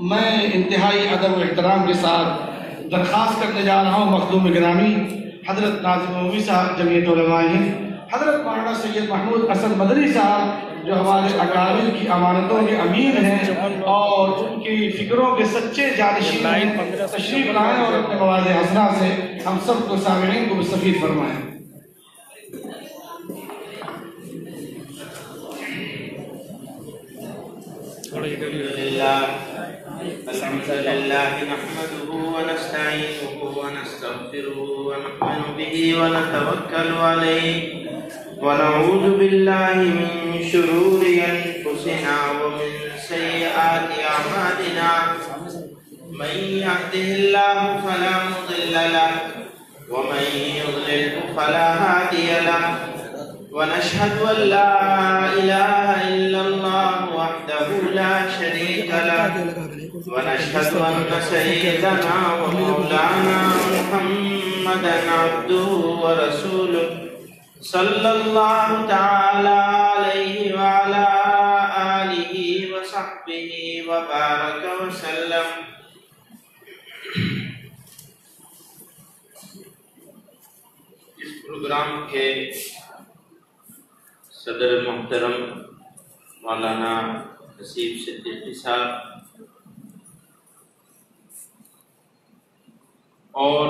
मैं इंतहाई अदब व एहतराम के साथ दरख्वास्त करने जा रहा हूँ मखदूम गिरामी हज़रत नाज़िम उमवी साहब जमीयत उलमा हिंद, हज़रत मौलाना सैयद महमूद हसन मदनी साहब जो हमारे अकाबिर की अमानतों के अमीर हैं और उनकी फ़िक्रों के सच्चे जानशीन हैं, तशरीफ़ लाएँ और अपने मवाज़ हसना से हम सब को सामिईन को मुस्तफ़ीद फरमाएँ। अल्हम्दुलिल्लाह नहमदुहु व नस्तईनुहु व नस्तगफिरुहु व नु'मिनु बिही व नतवक्कलु अलैहि व नऊज़ु बिल्लाहि मिन शुरूरि अनफुसिना व मिन सय्यिआति अमालिना मन यहदिहिल्लाहु फला मुदिल्ल लहु व मन युद्लिलहु फला हादिय लहु व नशहदु अन ला इलाहा इल्लल्लाह वहदहु ला शरीका लहु व नशहदु अन्न सय्यदना व मौलाना मुहम्मदन अब्दुहु व रसूलुहु सल्लल्लाहु तआला अलैहि व अला आलिहि व सहबिहि व बारक व सल्लम। इस प्रोग्राम के सदर मोहतरम मौलाना नसीब सिद्दीकी साहब और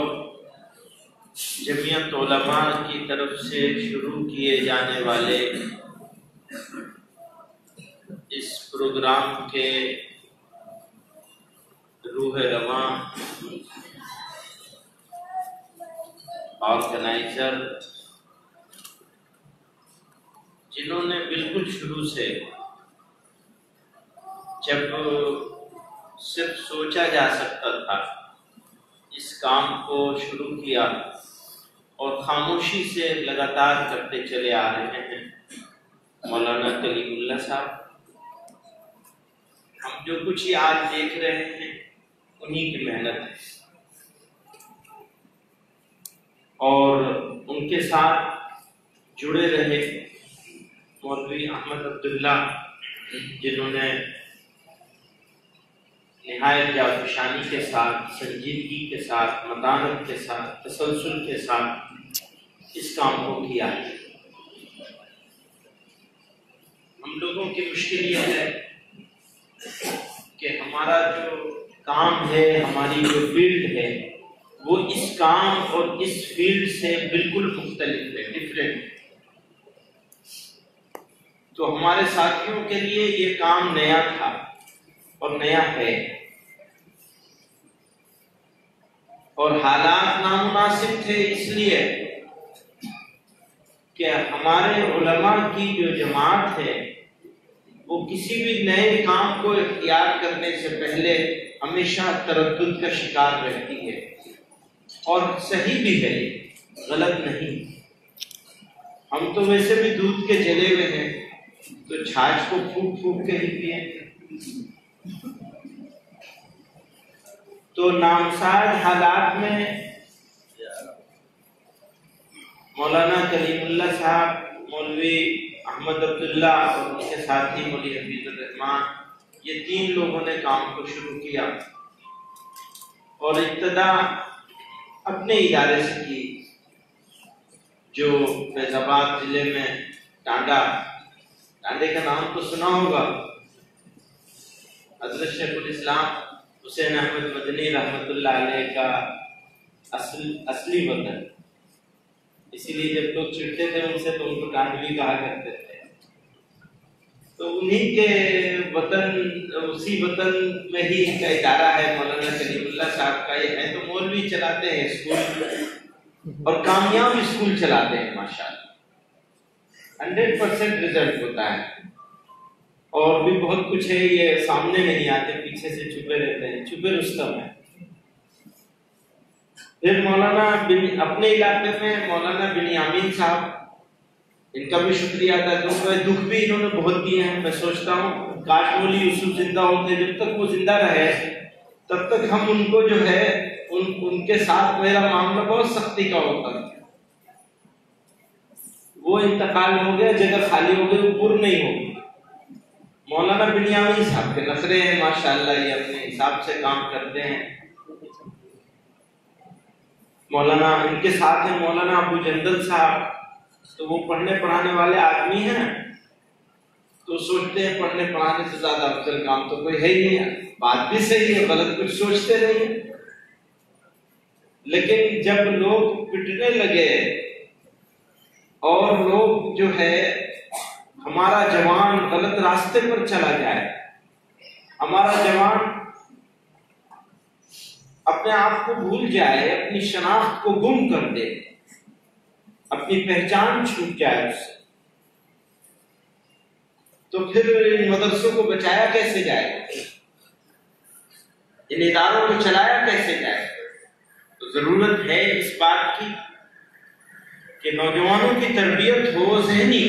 जमीयत उलमा की तरफ से शुरू किए जाने वाले इस प्रोग्राम के रूह रवां ऑर्गेनाइजर, जिन्होंने बिल्कुल शुरू से, जब सिर्फ सोचा जा सकता था, इस काम को शुरू किया और खामोशी से लगातार करते चले आ रहे हैं। मौलाना कलीमुल्लाह साहब, हम जो कुछ ही आज देख रहे हैं उन्हीं की मेहनत है और उनके साथ जुड़े रहे मौलवी अहमद अब्दुल्ला, जिन्होंने निहायत जाफशानी के साथ, संजीदगी के साथ, मतानत के साथ, तसलसल के साथ इस काम को किया है। हम लोगों की मुश्किल यह है कि हमारा जो काम है, हमारी जो फील्ड है, वो इस काम और इस फील्ड से बिल्कुल मुख्तलिफ है, डिफरेंट है। तो हमारे साथियों के लिए ये काम नया था और नया है और हालात नामुनासिब थे, इसलिए कि हमारे उलमा की जो जमात है वो किसी भी नए काम को इख्तियार करने से पहले हमेशा तरद्दुद का शिकार रहती है और सही भी है, गलत नहीं। हम तो वैसे भी दूध के जले हुए हैं तो छाछ को फूक फूक के ही पिए। तो नामसाज हालात में मौलाना कलीमुल्लाह साहब, मौलवी अहमद अब्दुल्ला और उनके साथी मौलवी हफीजुर रहमान, ये तीन लोगों ने काम को शुरू किया और इब्तिदा अपने इदारे से की, जो फैजाबाद जिले में टांडे का नाम तो सुना होगा। हज़रत शेखुल इस्लाम हुसैन अहमद मदनी रहमतुल्लाह अलैह का असली वतन, इसीलिए जब लोग चिढ़ते थे उनसे तो उनको टांडवी कहा करते थे। तो उन्हीं के वतन, उसी वतन में ही इनका इदारा है मौलाना कलीमुल्लाह साहब का। ये है तो मौलवी चलाते हैं स्कूल और कामयाब स्कूल चलाते हैं माशाअल्लाह, 100% रिजल्ट होता है। और भी बहुत कुछ है, ये सामने नहीं आते, पीछे से छुपे रहते हैं, छुपे रुस्तम है। फिर मौलाना अपने इलाके में मौलाना बिनियामीन साहब, इनका भी शुक्रिया अदा करूंगा। दुख भी इन्होंने बहुत दिए हैं। मैं सोचता हूँ काश मौलवी यूसुफ जिंदा होते, जब तक वो जिंदा रहे तब तक हम उनको जो है उनके साथ मेरा मामला बहुत सख्ती का होता। वो इंतकाल हो गया, जगह खाली हो गई, वो पुर नहीं होगी। मौलाना बिनियामी साहब के नखरे हैं माशाअल्लाह, ये अपने हिसाब से काम करते हैं। मौलाना इनके साथ हैं मौलाना अबू जंदल साहब, तो वो पढ़ने पढ़ाने वाले आदमी हैं, तो सोचते हैं पढ़ने पढ़ाने से ज्यादा अफजल काम तो कोई है ही नहीं। बात भी सही है, गलत कुछ सोचते नहीं है। लेकिन जब लोग पिटने लगे और लोग जो है हमारा जवान गलत रास्ते पर चला जाए, हमारा जवान अपने आप को भूल जाए, अपनी शनाख्त को गुम कर दे, अपनी पहचान छूट जाए उससे, तो फिर इन मदरसों को बचाया कैसे जाए, इन इदारों को चलाया कैसे जाए। तो जरूरत है इस बात की कि नौजवानों की तरबियत हो, ज़हनी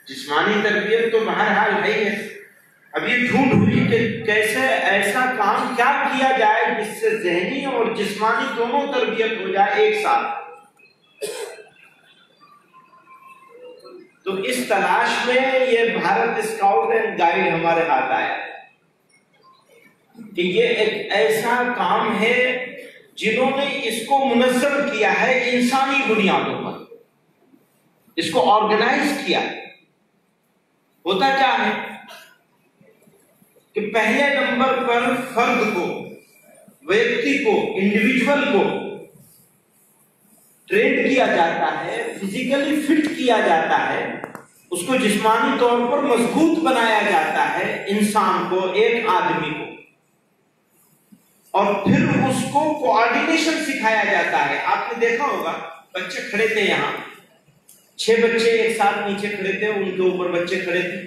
जिस्मानी तरबियत तो बहरहाल है ही है। अब ये ढूंढ हुई कि कैसे ऐसा काम क्या किया जाए जिससे ज़हनी और जिस्मानी दोनों तरबियत हो जाए एक साथ। तो इस तलाश में ये भारत स्काउट एंड गाइड हमारे हाथ आया कि ये एक ऐसा काम है जिन्होंने इसको मुनज़्ज़म किया है इंसानी बुनियादों पर, इसको ऑर्गेनाइज किया। होता क्या है कि पहले नंबर पर फर्द को, व्यक्ति को, इंडिविजुअल को ट्रेन किया जाता है, फिजिकली फिट किया जाता है, उसको जिस्मानी तौर पर मजबूत बनाया जाता है इंसान को, एक आदमी को, और फिर उसको कोऑर्डिनेशन सिखाया जाता है। आपने देखा होगा बच्चे खड़े थे, यहाँ 6 बच्चे एक साथ नीचे खड़े थे, उनके ऊपर बच्चे खड़े थे।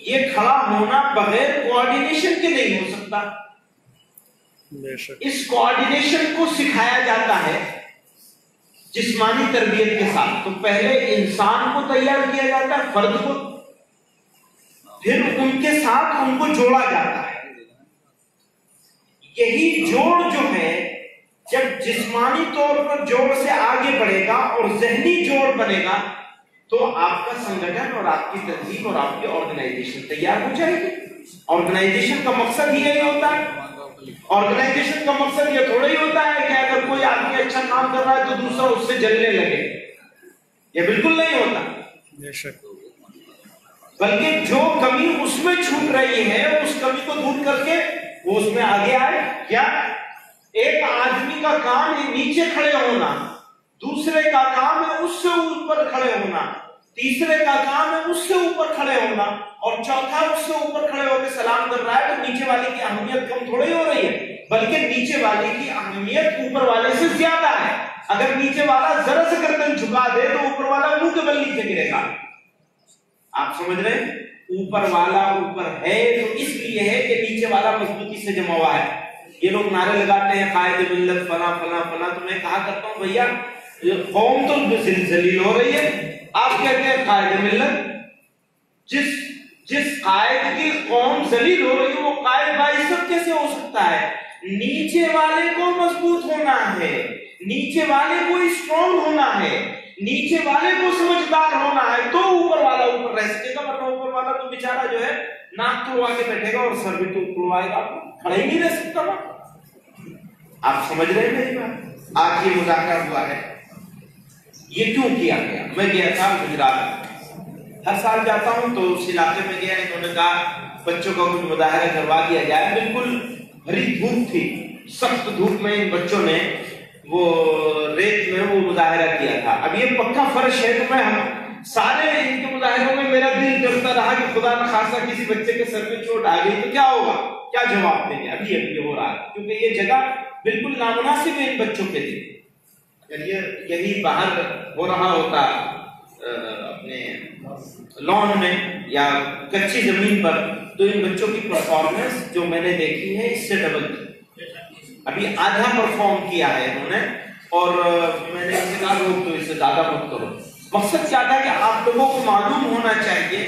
ये खड़ा होना बगैर कोऑर्डिनेशन के नहीं हो सकता। इस कोऑर्डिनेशन को सिखाया जाता है जिस्मानी तरबियत के साथ। तो पहले इंसान को तैयार किया जाता है, फर्द को, फिर उनके साथ उनको जोड़ा जाता है। यही जोड़ जो है, जब जिस्मानी तौर पर जोड़ से आगे बढ़ेगा और ज़हनी जोड़ बनेगा, तो आपका संगठन और आपकी तंजीम और आपकी ऑर्गेनाइजेशन तैयार हो जाएगी। ऑर्गेनाइजेशन का मकसद ही यही होता है। ऑर्गेनाइजेशन का मकसद ये थोड़ा ही होता है कि अगर कोई आदमी अच्छा काम कर रहा है तो दूसरा उससे जलने लगे, ये बिल्कुल नहीं होता। बल्कि जो कमी उसमें छूट रही है, उस कमी को दूर करके वो उसमें आगे आए। क्या एक आदमी का काम है नीचे खड़े होना, दूसरे का काम है उससे ऊपर खड़े होना, तीसरे का काम है उससे ऊपर खड़े होना, और चौथा उससे ऊपर खड़े होकर सलाम कर रहा है। तो नीचे वाले की अहमियत कम थोड़ी हो रही है, बल्कि नीचे वाले की अहमियत ऊपर वाले से ज्यादा है। अगर नीचे वाला जरा से गर्दन झुका दे तो ऊपर वाला मुंह के बल नीचे गिरेगा। आप समझ रहे हैं? ऊपर वाला ऊपर है तो इसलिए है कि नीचे वाला मजबूती से जमा हुआ है। ये लोग नारे लगाते हैं कायदे मिल्लत फला फला फला, तो मैं कहा करता हूँ भैया कौम तो जलील हो रही है, आप कहते हैं कायदे मिल्लत। जिस कायद की कौम जलील हो रही है वो कायद बाइज्जत कैसे हो सकता है? नीचे वाले को मजबूत होना है, नीचे वाले को स्ट्रॉन्ग होना है, नीचे वाले को समझदार होना है, तो ऊपर वाला ऊपर रह सकेगा। वरना ऊपर वाला तो बेचारा जो है नाक तुड़वा के बैठेगा और सर भी तुड़वाएगा, खड़ा ही नहीं रह सकता ना। आप समझ रहे हैं मेरी बात? आज ये मुज़ाकरा हुआ है, ये क्यों किया गया? मैं गया था गुजरात, हर साल जाता हूं तो उस इलाके में गया। इन्होंने कहा बच्चों का कुछ मुजाहरा करवा दिया जाए। बिल्कुल भरी धूप थी, सख्त धूप में इन बच्चों ने वो रेत में वो मुजाहरा किया था। अब ये पक्का फर्श है, तो मैं हम सारे इनके मुजाहरों में मेरा दिल करता रहा कि खुदा न खासा किसी बच्चे के सर में चोट आ गई तो क्या होगा, क्या जवाब देंगे। अभी हो रहा है क्योंकि ये जगह बिल्कुल नामुनासिब है इन बच्चों के लिए। अगर यही बाहर हो रहा होता अपने लॉन में या कच्ची जमीन पर, तो इन बच्चों की परफॉर्मेंस जो मैंने देखी है इससे डबल थी। अभी आधा परफॉर्म किया है इन्होंने, और मैंने इनसे कहा लोग तो इससे ज्यादा मत करो। मकसद क्या था कि आप लोगों को मालूम होना चाहिए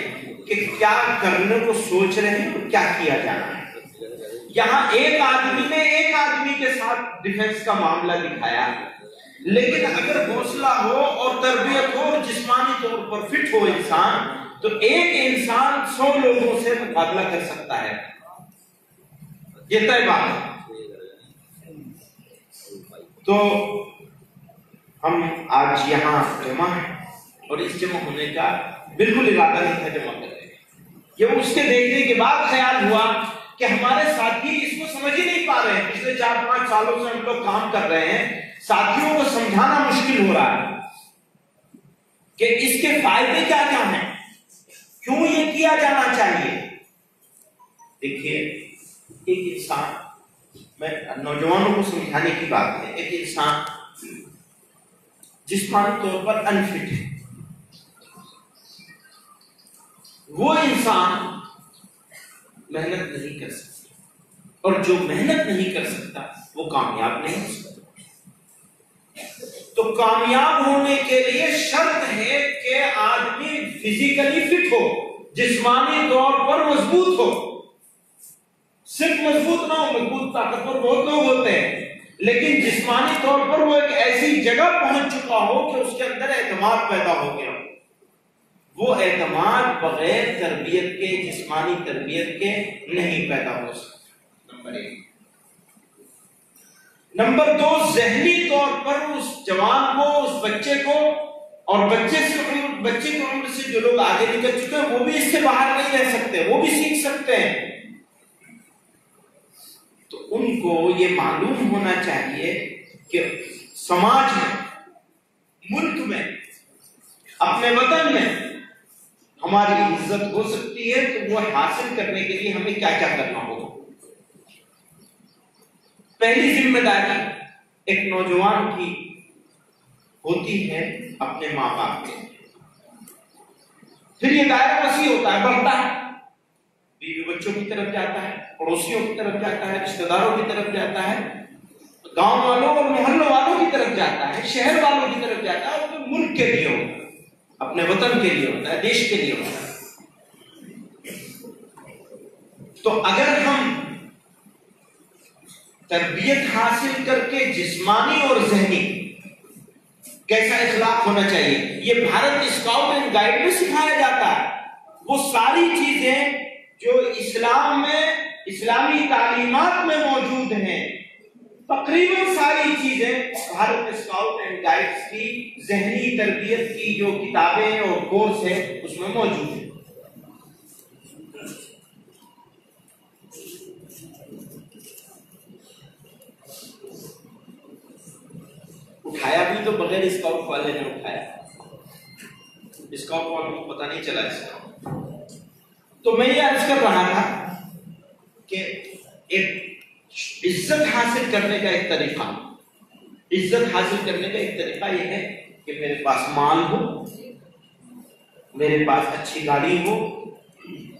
कि क्या करने को सोच रहे हैं तो क्या किया जाना है। यहाँ एक आदमी ने एक आदमी के साथ डिफेंस का मामला दिखाया, लेकिन अगर हौसला हो और तरबियत हो और जिस्मानी तौर पर फिट हो इंसान, तो एक इंसान 100 लोगों से मुकाबला कर सकता है, ये तय बात है। तो हम आज यहाँ जमा है और इस जमा होने का बिल्कुल इरादा नहीं था जमा करने का। ये उसके देखने के बाद ख्याल हुआ कि हमारे साथी इसको समझ ही नहीं पा रहे हैं। पिछले 4-5 सालों से हम लोग काम कर रहे हैं, साथियों को समझाना मुश्किल हो रहा है कि इसके फायदे क्या क्या हैं, क्यों ये किया जाना चाहिए। देखिए, एक इंसान, मैं नौजवानों को समझाने की बात है, एक इंसान जिस्मानी तौर पर अनफिट है, वो इंसान मेहनत नहीं कर सकता, और जो मेहनत नहीं कर सकता वो कामयाब नहीं हो सकता। तो कामयाब होने के लिए शर्त है कि आदमी फिजिकली फिट हो, जिस्मानी तौर पर मजबूत हो। सिर्फ मजबूत ना हो, मजबूत ताकतवर बहुत लोग होते हैं, लेकिन जिस्मानी तौर पर वो एक ऐसी जगह पहुंच चुका हो कि उसके अंदर एतमाद पैदा हो गया। वो एतमाद बगैर तरबियत के, जिस्मानी तरबियत के नहीं पैदा हो सकता, नंबर 1। नंबर 2, जहनी तौर पर उस जवान को, उस बच्चे को, और बच्चे की उम्र से जो लोग आगे निकल चुके हैं वो भी इससे बाहर नहीं रह सकते, वो भी सीख सकते हैं। तो उनको ये मालूम होना चाहिए कि समाज में, मुल्क में, अपने वतन में हमारी इज्जत हो सकती है, तो वो हासिल करने के लिए हमें क्या क्या करना होगा। पहली जिम्मेदारी एक नौजवान की होती है अपने माँ बाप के। फिर ये दायरा वसी होता है, बढ़ता है, बीवी बच्चों की तरफ जाता है, पड़ोसियों की तरफ जाता है, रिश्तेदारों की तरफ जाता है, गांव वालों और मोहल्लों वालों की तरफ जाता है, शहर वालों की तरफ जाता है, और मुल्क के लिए होता है, अपने वतन के लिए होता है, देश के लिए होता है। तो अगर हम तरबियत हासिल करके जिस्मानी और जहनी, कैसा इखलाक होना चाहिए, ये भारत स्काउट एंड गाइड में सिखाया जाता है। वो सारी चीजें जो इस्लाम में, इस्लामी तालीमात में मौजूद हैं, तकरीबन सारी चीजें भारत स्काउट एंड गाइड्स की जहनी तरबियत की जो किताबें और कोर्स है उसमें मौजूद है। उठाया भी तो बगैर स्काउट वाले ने उठाया, स्काउट वालों को पता नहीं चला इसका। तो मैं ये अर्ज कर रहा था कि एक इज्जत हासिल करने का एक तरीका, इज्जत हासिल करने का एक तरीका यह है कि मेरे पास माल हो, मेरे पास अच्छी गाड़ी हो,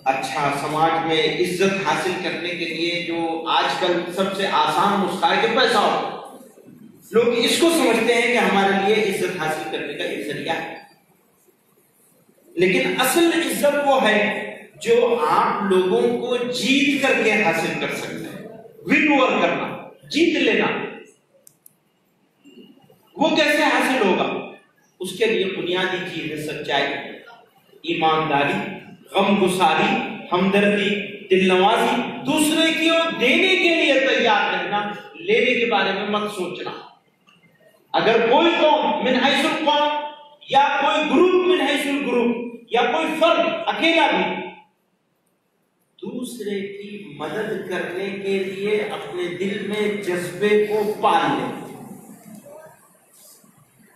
अच्छा समाज में इज्जत हासिल करने के लिए जो आजकल सबसे आसान नुस्खा है कि पैसा हो। लोग इसको समझते हैं कि हमारे लिए इज्जत हासिल करने का एक जरिया है, लेकिन असल इज्जत वो है जो आप लोगों को जीत करके हासिल कर सकते हैं। विन ओवर करना, जीत लेना, वो कैसे हासिल होगा? उसके लिए बुनियादी चीज है सच्चाई, ईमानदारी, गमगुसारी, हमदर्दी, दिलनवाजी, दूसरे की ओर देने के लिए तैयार रहना, लेने के बारे में मत सोचना। अगर कोई कौम मिन हैसुल कौम, या कोई ग्रुप मिन हैसुल ग्रुप, या कोई फर्द अकेला भी दूसरे की मदद करने के लिए अपने दिल में जज्बे को पाल ले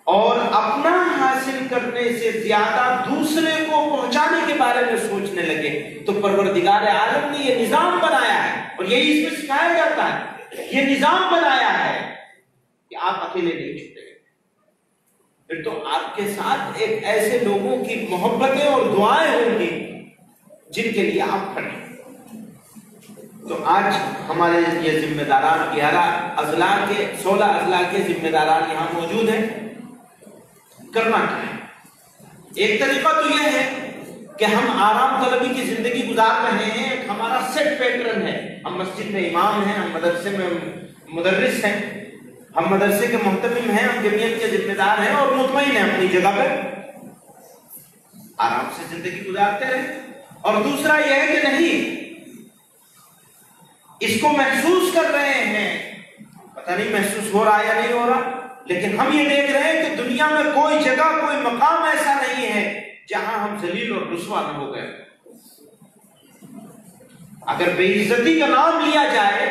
और अपना हासिल करने से ज्यादा दूसरे को पहुंचाने के बारे में सोचने लगे, तो परवरदिगार आलम ने यह निजाम बनाया है, और यही इसमें सिखाया जाता है, यह निजाम बनाया है कि आप अकेले नहीं छूटेंगे। फिर तो आपके साथ एक ऐसे लोगों की मोहब्बतें और दुआएं होंगी जिनके लिए आप खड़े। तो आज हमारे ये जिम्मेदारान 11 अजला के 16 अजला के जिम्मेदारान यहाँ मौजूद हैं। करना क्या है? एक तरीका तो यह है कि हम आराम तलबी की जिंदगी गुजार रहे हैं, हमारा सेट पैटर्न है, हम मस्जिद में इमाम हैं, हम मदरसे में मुदर्रिस हैं, हम मदरसे के मुहतमिम हैं, हम जमीयत के जिम्मेदार हैं और मुतमईन हैं अपनी जगह पर। आराम से जिंदगी गुजारते रहे। और दूसरा यह है कि नहीं, इसको महसूस कर रहे हैं, पता नहीं महसूस हो रहा है या नहीं हो रहा, लेकिन हम ये देख रहे हैं कि दुनिया में कोई जगह, कोई मकाम ऐसा नहीं है जहां हम जलील और रुस्वा न हो गए। अगर बेइज्जती का नाम लिया जाए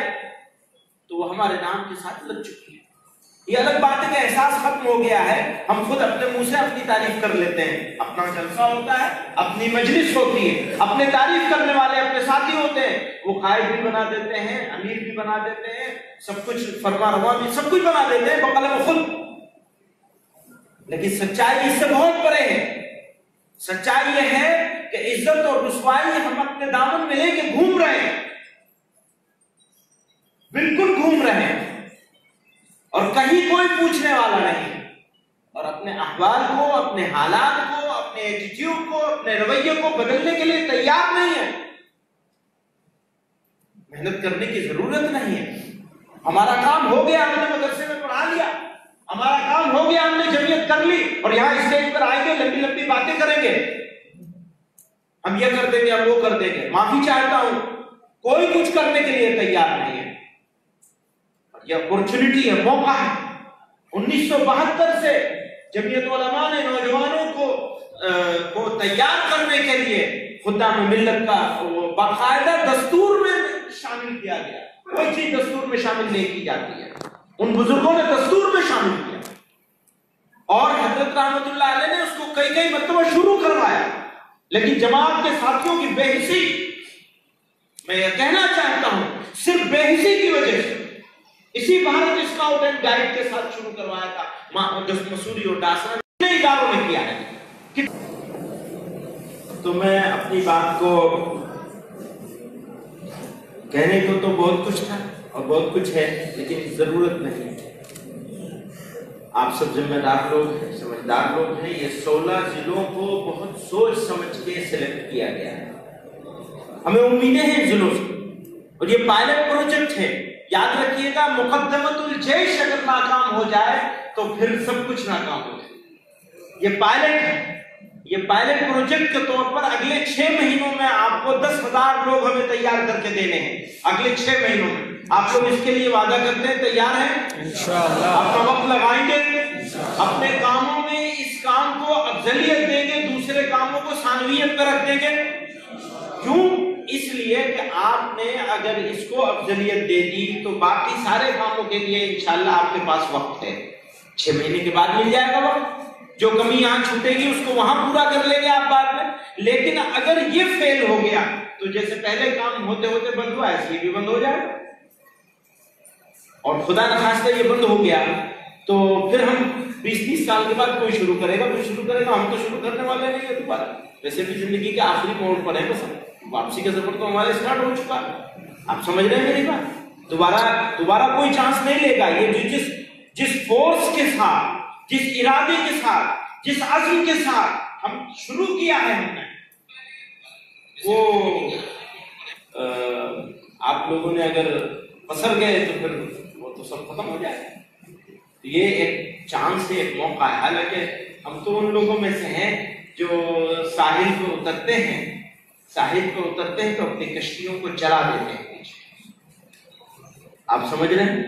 तो वो हमारे नाम के साथ लग चुकी है। ये अलग बात है कि एहसास खत्म हो गया है, हम खुद अपने मुंह से अपनी तारीफ कर लेते हैं। अपना जलसा होता है, अपनी मजलिस होती है, अपने तारीफ करने वाले अपने साथी होते हैं, वो कायद भी बना देते हैं, अमीर भी बना देते हैं, सब कुछ फरमारवा भी सब कुछ बना देते हैं बकलम खुद। लेकिन सच्चाई इससे बहुत परे है। सच्चाई यह है कि इज्जत और रुसवाई हम अपने दामन में लेके घूम रहे हैं, बिल्कुल घूम रहे हैं, और कहीं कोई पूछने वाला नहीं, और अपने अहवाल को, अपने हालात को, अपने एटीट्यूड को, अपने रवैये को बदलने के लिए तैयार नहीं है। मेहनत करने की जरूरत नहीं है। हमारा काम हो गया, हमने मदरसे में पढ़ा लिया, हमारा काम हो गया, हमने जमीयत कर ली, और यहां स्टेज पर आएंगे, लंबी लंबी बातें करेंगे, हम ये कर देंगे, हम वो कर देंगे। माफी चाहता हूं, कोई कुछ करने के लिए तैयार नहीं है। ये अपॉर्चुनिटी है, मौका है। 1972 से जमीयत उलमा ने नौजवानों को तैयार करने के लिए खुद्दाम मिल्लत का बाकायदा दस्तूर में शामिल किया गया। कोई चीज दस्तूर में शामिल नहीं की जाती है, उन बुजुर्गों ने दस्तूर में शामिल किया, और हजरत रहमतुल्लाह अलैह ने उसको कई कई मरतबा शुरू करवाया। लेकिन जमात के साथियों की बेहिसी, मैं यह कहना चाहता हूं, सिर्फ बेहिसी की वजह से इसी भारत स्काउट एंड गाइड के साथ शुरू करवाया था, मसूरी और डासरा ने इदारों ने किया है। तो मैं अपनी बात को कहने को तो बहुत कुछ था और बहुत कुछ है, लेकिन जरूरत नहीं। आप सब जिम्मेदार लोग हैं, समझदार लोग हैं। ये 16 जिलों को बहुत सोच समझ के सिलेक्ट किया गया है। हमें उम्मीदें हैं जिलों से, और ये पायलट प्रोजेक्ट है। याद रखिएगा, मुकद्दमतुल जैश अगर नाकाम हो जाए तो फिर सब कुछ नाकाम हो जाए। ये पायलट है, ये पायलट प्रोजेक्ट के तौर पर अगले 6 महीनों में आपको 10,000 लोग हमें तैयार करके देने हैं। अगले 6 महीनों में आप लोग इसके लिए वादा करते हैं, तैयार हैं? इंशाअल्लाह। अपना वक्त लगाएंगे अपने कामों में, इस काम को अफजलियत देंगे, दूसरे कामों को सानवियत पर रख देंगे। क्यों? इसलिए कि आपने अगर इसको अफजलियत दे दी तो बाकी सारे कामों के लिए इंशाअल्लाह आपके पास वक्त है। 6 महीने के बाद मिल जाएगा वक्त। जो कमी यहां छूटेगी उसको वहां पूरा कर लेंगे आप बाद में। लेकिन अगर ये फेल हो गया तो जैसे पहले काम होते होते बंद हुआ, ऐसे भी बंद हो जाएगा। और खुदा न खास्ता ये बंद हो गया तो फिर हम 20-30 साल के बाद कोई शुरू करेगा, हम तो शुरू करने वाले नहीं है दोबारा। वैसे भी जिंदगी के आखिरी मोड़ पर है, बस वापसी का सफर तो हमारे स्टार्ट हो चुका है। आप समझ रहे हैं मेरी बात? दोबारा कोई चांस नहीं लेगा। ये जिस फोर्स के साथ, जिस इरादे के साथ, जिस अज़्म के साथ हम शुरू किया है हमने, वो आप लोगों ने अगर पसर गए तो फिर वो तो सब खत्म हो जाएगा। तो ये एक चांस है, एक मौका है। हालांकि हम तो उन लोगों में से हैं जो साहिल पे उतरते हैं तो अपनी कश्तियों को जला देते हैं पीछे। आप समझ रहे हैं?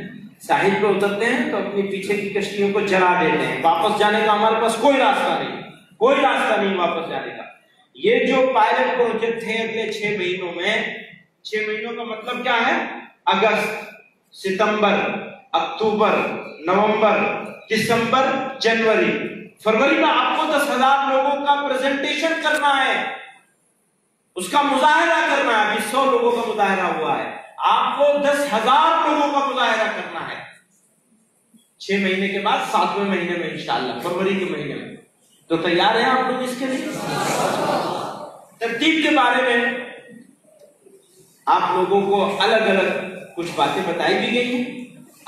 साहिल पे उतरते हैं तो अपनी पीछे की कश्तियों को जला देते हैं। वापस जाने का हमारे पास कोई रास्ता नहीं वापस जाने का। ये जो पायलट प्रोजेक्ट है अगले 6 महीनों में, 6 महीनों का मतलब क्या है? अगस्त, सितंबर, अक्टूबर, नवंबर, दिसंबर, जनवरी, फरवरी में आपको 10,000 लोगों का प्रेजेंटेशन करना है, उसका मुजाहिरा करना है। अभी 100 लोगों का मुजाहिरा हुआ है, आपको 10,000 लोगों का मुजाहिरा करना है 6 महीने के बाद, 7वें महीने में इंशाअल्लाह, फरवरी के महीने में। तो तैयार हैं आप लोग इसके लिए? तरतीब के बारे में आप लोगों को अलग अलग कुछ बातें बताई भी गई हैं,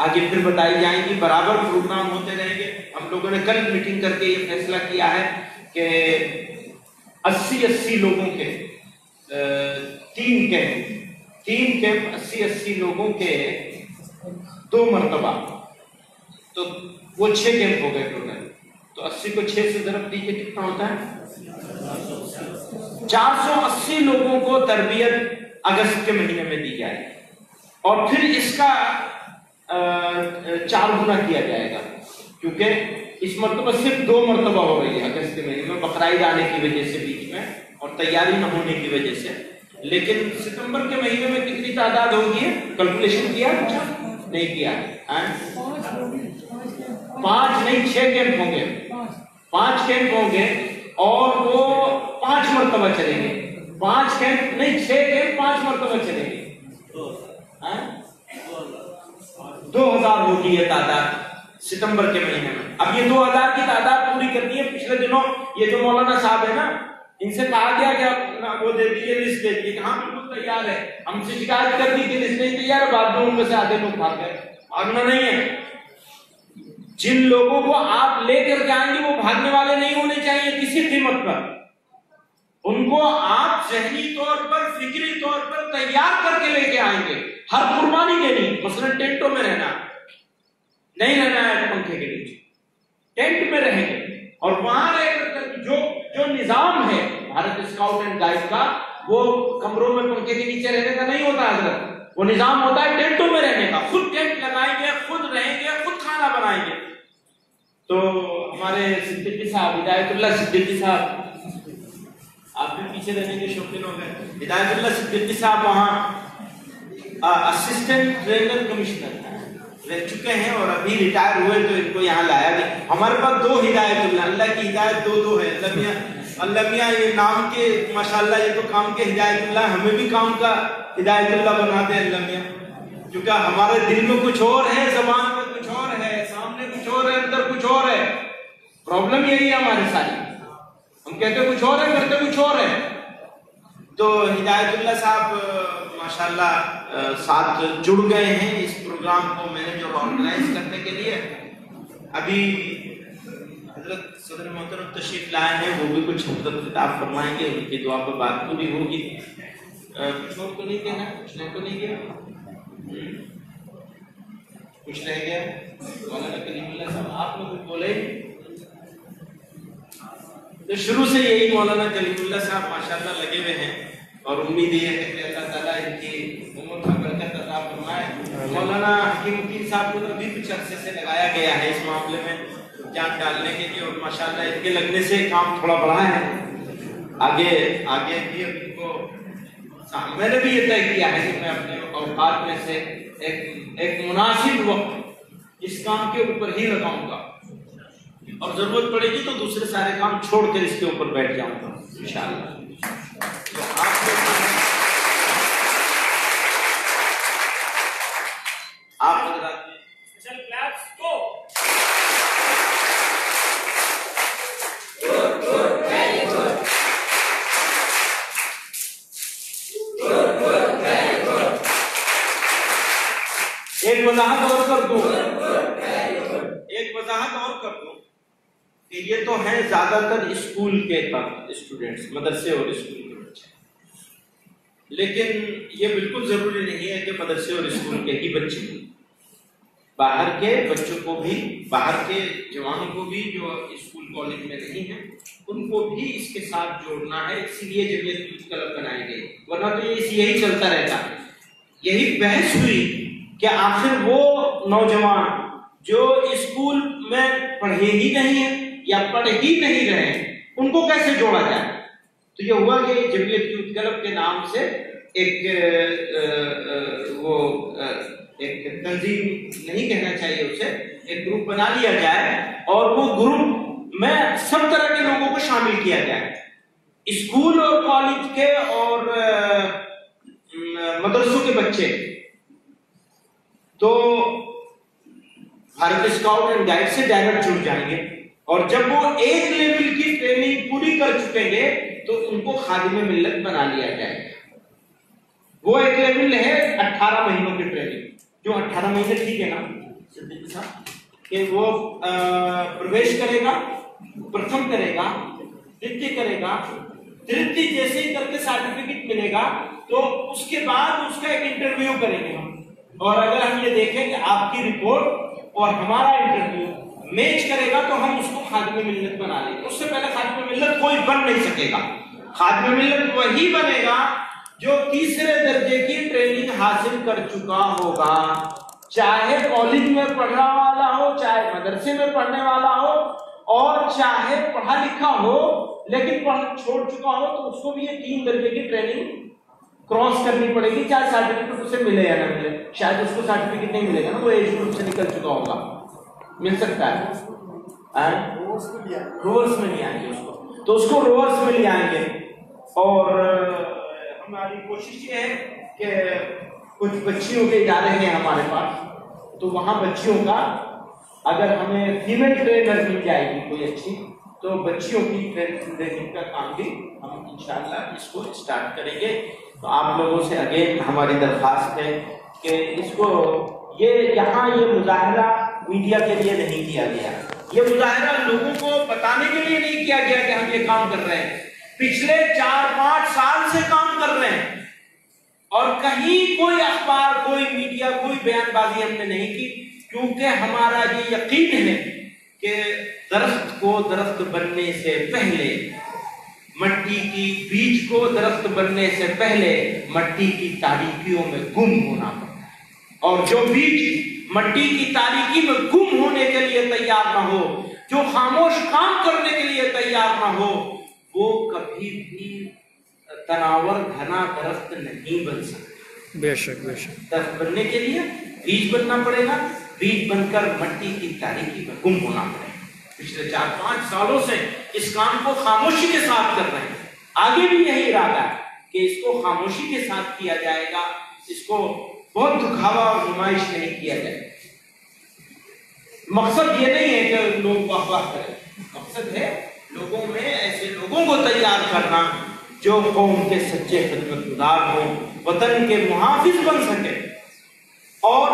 आगे फिर बताई जाएंगी। बराबर प्रोग्राम होते रहेंगे। हम लोगों ने कल मीटिंग करके ये फैसला किया है कि 80-80 लोगों के 3 कैंप 80-80 लोगों के 2 मरतबा, तो वो 6 कैंप हो गए टोटल। तो 80 को 6 से ज़रब दीजिए, कितना होता है? 480 लोगों को तरबियत अगस्त के महीने में दी जाएगी और फिर इसका 4 गुना किया जाएगा, क्योंकि इस मरतबा सिर्फ 2 मरतबा हो रही है अगस्त के महीने में, बकरीद आने की वजह से बीच में और तैयारी न होने की वजह से। लेकिन सितंबर के महीने में कितनी तादाद होगी? कैलकुलेशन किया? नहीं किया? 5 नहीं 6 कैंप होंगे, 5 कैंप होंगे और वो 5 मरतबा चलेंगे। 5 कैंप नहीं 6 कैंप 5 मरतबा चलेंगे। 2000 होगी ये तादाद सितंबर के महीने में। अब ये 2000 की तादाद पूरी करनी है। पिछले दिनों ये जो मौलाना साहब है ना, इनसे कहा गया कि ना वो दे दीजिए, लिस्ट दे दीजिए। हाँ बिल्कुल तैयार है, हमसे शिकायत कर दी कि लिस्ट नहीं तैयार है, बाद में उनमें से आधे लोग भाग गए। भागना नहीं है, जिन लोगों को आप लेकर जाएंगे वो भागने वाले नहीं होने चाहिए किसी कीमत पर। उनको आप ज़हनी तौर पर, फिक्री तौर पर तैयार करके लेके आएंगे, हर कुर्बानी देनी। मसलन टेंटों में रहना, नहीं रहना है पंखे के नीचे, टेंट में रहेंगे और वहां रहकर जो निजाम है भारत स्काउट एंड गाइड का, वो कमरों में पंखे के नीचे रहने का नहीं होता हजरत। वो निजाम होता है टेंटों में रहने का। खुद टेंट लगाएंगे, खुद रहेंगे, खुद खाना बनाएंगे। तो हमारे सिद्दीकी साहब, हिदायतुल्लाह सिद्दीकी साहब, आप भी पीछे रहने के शौकीन हो गए। हिदायतुल्लाह सिद्दीकी साहब वहाँ असिस्टेंट ट्रेनर कमिश्नर रह चुके हैं और अभी रिटायर हुए, तो इनको यहाँ लाया गया। हमारे पास 2 हिदायतुल्लाह, अल्लाह की हिदायत 2 है। अल्लाह मियाँ ये नाम के माशाल्लाह, ये तो काम के हिदायतुल्लाह, हमें भी काम का हिदायतुल्लाह बना दे अल्लाह मियाँ, क्योंकि हमारे दिल में कुछ और है, जबान में कुछ और है, सामने कुछ और है, अंदर कुछ और है। प्रॉब्लम यही है हमारे सारी, हम कहते कुछ और है, करते कुछ और है। तो हिदायतुल्लाह साहब माशाल्लाह साथ जुड़ गए हैं इस प्रोग्राम को मैनेज और ऑर्गेनाइज करने के लिए। अभी हजरत सदर मोहतरम तशरीफ लाए हैं, वो भी कुछ खिताब फरमाएंगे, उनकी दुआ पर बात पूरी होगी। कुछ और तो नहीं कहना, कुछ नहीं तो नहीं गया, कुछ रह गया? मौलाना कलीमुल्लाह साहब आप लोग कुछ बोले? तो शुरू से यही मौलाना कलीमुल्लाह साहब माशाल्लाह लगे हुए हैं और उम्मीद ये है कि अल्लाह ताला इनकी उम्र का बरकत अता फरमाए। मौलाना हकीमुद्दीन साहब को अभी कुछ अरसे से लगाया गया है इस मामले में जान डालने के लिए और माशाल्लाह इनके लगने से काम थोड़ा बढ़ा है। आगे भी उनको मैंने भी ये तय किया है कि मैं अपने औकात में से एक मुनासिब वक्त इस काम के ऊपर ही लगाऊंगा और जरूरत पड़ेगी तो दूसरे सारे काम छोड़कर इसके ऊपर बैठ जाऊंगा इंशाअल्लाह। एक वजाहत और कर दूं कि ये तो है ज्यादातर स्कूल के स्टूडेंट्स, मदरसे और स्कूल के बच्चे, लेकिन ये बिल्कुल जरूरी नहीं है कि मदरसे और स्कूल के ही बच्चे, बाहर के बच्चों को भी, बाहर के जवानों को भी जो स्कूल कॉलेज में नहीं है उनको भी इसके साथ जोड़ना है। इसीलिए जमीयत यूथ क्लब बनाई गई, वरना तो यही चलता रहता। यही बहस हुई कि आखिर वो नौजवान जो स्कूल में पढ़े ही नहीं है या पढ़ ही नहीं रहे उनको कैसे जोड़ा जाए। तो ये हुआ कि जमीयत यूथ क्लब के नाम से एक तंजीम नहीं कहना चाहिए उसे, एक ग्रुप बना लिया जाए और वो ग्रुप में सब तरह के लोगों को शामिल किया जाए, स्कूल और कॉलेज के और मदरसों के बच्चे। तो भारत स्काउट एंड गाइड से डायरेक्ट जुड़ जाएंगे और जब वो एक लेवल की ट्रेनिंग पूरी कर चुकेंगे तो उनको खादिम मिल्लत बना लिया जाएगा। वो एक लेवल है 18 महीनों की ट्रेनिंग, जो 18 महीने ठीक है ना सिद्दीकी साहब, कि वो प्रवेश करेगा, प्रथम करेगा, द्वितीय करेगा, तृतीय जैसे ही करके सर्टिफिकेट मिलेगा तो उसके बाद उसका एक इंटरव्यू करेंगे हम, और अगर हम ये देखें कि आपकी रिपोर्ट और हमारा इंटरव्यू मैच करेगा तो हम उसको खादिम मिल्लत बना लेंगे। उससे पहले खादिम मिल्लत कोई बन नहीं सकेगा। खादिम मिल्लत वही बनेगा जो तीसरे दर्जे की ट्रेनिंग हासिल कर चुका होगा, चाहे कॉलेज में पढ़ने वाला हो, चाहे मदरसे में पढ़ने वाला हो, और चाहे पढ़ा लिखा हो लेकिन पढ़ छोड़ चुका हो, तो उसको भी ये 3 दर्जे की ट्रेनिंग क्रॉस करनी पड़ेगी, चाहे सर्टिफिकेट उसे मिले या ना मिले। शायद उसको सर्टिफिकेट नहीं मिलेगा ना, वो एज ग्रुप से निकल चुका होगा, मिल सकता है, रोवर्स में नहीं आएंगे उसको, तो उसको रोवर्स में ले आएंगे। और हमारी कोशिश ये है कि कुछ बच्चियों के इदारे हैं हमारे पास, तो वहां बच्चियों का अगर हमें फीमेल ट्रेनर मिल जाएगी कोई अच्छी, तो बच्चियों की ट्रेनिंग का काम भी हम इंशाल्लाह इसको स्टार्ट करेंगे। तो आप लोगों से अगेन हमारी दरख्वास्त है कि इसको यहाँ ये मुजाहरा मीडिया के लिए नहीं किया गया, ये मुजाहरा लोगों को बताने के लिए नहीं किया गया कि हम ये काम कर रहे हैं। पिछले 4-5 साल से काम कर रहे हैं और कहीं कोई अखबार, कोई मीडिया, कोई बयानबाजी हमने नहीं की, क्योंकि हमारा ये यकीन है कि दरख्त को दरख्त बनने से पहले, मट्टी की बीज को दरख्त बनने से पहले मट्टी की तारीकियों में गुम होना पड़ता है। और जो बीज मट्टी की तारीकी में गुम होने के लिए तैयार ना हो, जो खामोश काम करने के लिए तैयार ना हो, वो कभी भी तनावर घना दरख्त नहीं बन सकता। बेशक बेशक। दरख्त बनने के लिए बीज बनना पड़ेगा, बीज बनकर मट्टी की तारीकी में गुम होना पड़ेगा। पिछले 4-5 सालों से इस काम को खामोशी के साथ कर रहे हैं, आगे भी यही इरादा है कि इसको खामोशी के साथ किया जाएगा, इसको बहुत दिखावा और नुमाइश नहीं किया जाएगा। मकसद ये नहीं है कि लोग वाह करें, मकसद है लोगों में ऐसे लोगों को तैयार करना जो कौम के सच्चे खिदमतगार हों, वतन के मुहाफिज बन सके और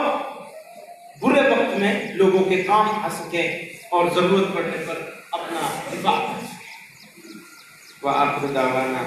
बुरे वक्त में लोगों के काम आ सके और जरूरत पड़ने पर अपना दिफा कर सके। वह आखिर दावाना